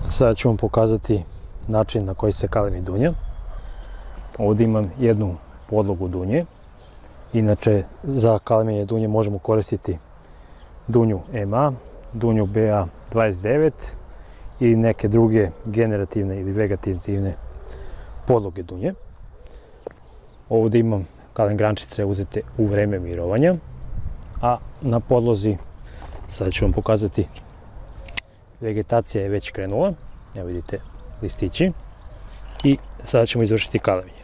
Sada ću vam pokazati način na koji se kalemi dunja. Ovdje imam jednu podlogu dunje. Inače, za kalemljenje dunje možemo koristiti dunju MA, dunju BA29 i neke druge generativne ili vegetativne podloge dunje. Ovdje imam kalem grančice uzete u vreme mirovanja, a na podlozi, sada ću vam pokazati, vegetacija je već krenula, evo vidite listići, i sada ćemo izvršiti kalemljenje.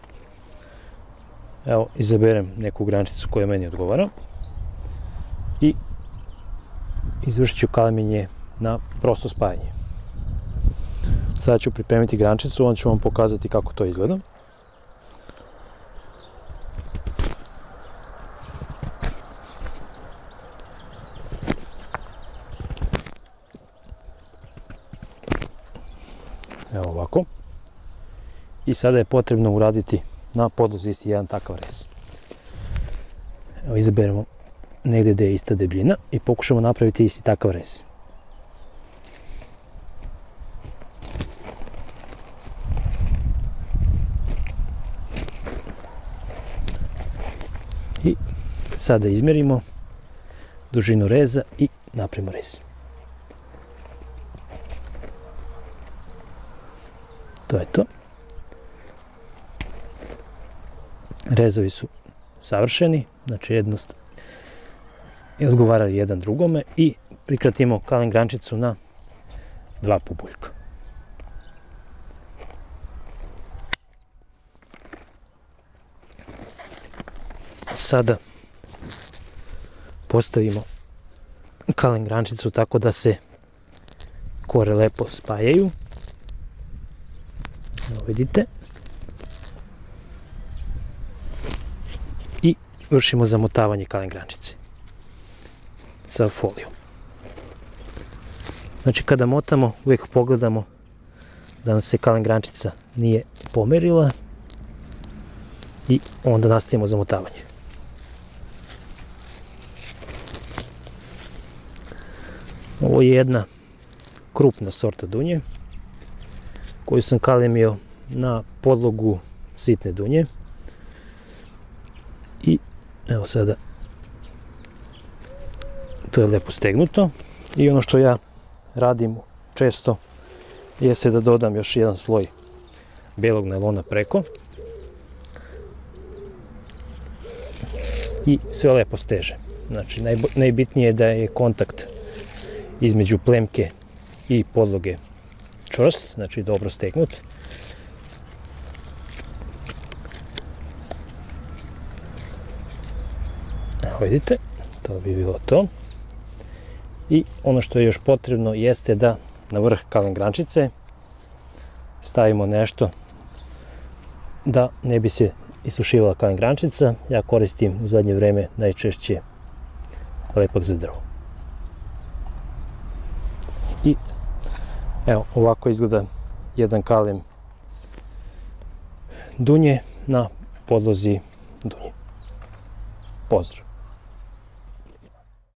Evo, izaberem neku grančicu koja meni odgovara i izvršit ću kalemljenje na prosto spajanje. Sada ću pripremiti grančicu, onda ću vam pokazati kako to izgleda. Evo ovako. I sada je potrebno uraditi na podlozi isti jedan takav rez. Evo, izaberemo negdje gdje je ista debljina i pokušamo napraviti isti takav rez. I sada izmjerimo dužinu reza i napravimo rez. To je to. Rezovi su savršeni, znači jednostavno i odgovaraju jedan drugome, i prikratimo kalem grančicu na 2 pubuljka. Sada postavimo kalem grančicu tako da se kore lepo spajaju. Evo vidite. I vršimo zamotavanje kalem grančice sa folijom. Znači, kada motamo, uvijek pogledamo da nam se kalem grančica nije pomerila i onda nastavimo zamotavanje. Ovo je jedna krupna sorta dunje koju sam kalemio na podlogu sitne dunje. I evo sada to je lepo stegnuto, i ono što ja radim često jeste da dodam još jedan sloj belog najlona preko i sve lepo steže. Znači, najbitnije je da je kontakt između plemke i podloge čvrst, znači dobro stegnut. Evo vidite, to bi bilo to. I ono što je još potrebno jeste da na vrh kalem grančice stavimo nešto da ne bi se isušivala kalem grančica. Ja koristim u zadnje vreme najčešće lepak za drvo. I evo, ovako izgleda jedan kalem dunje na podlozi dunje. Pozdrav!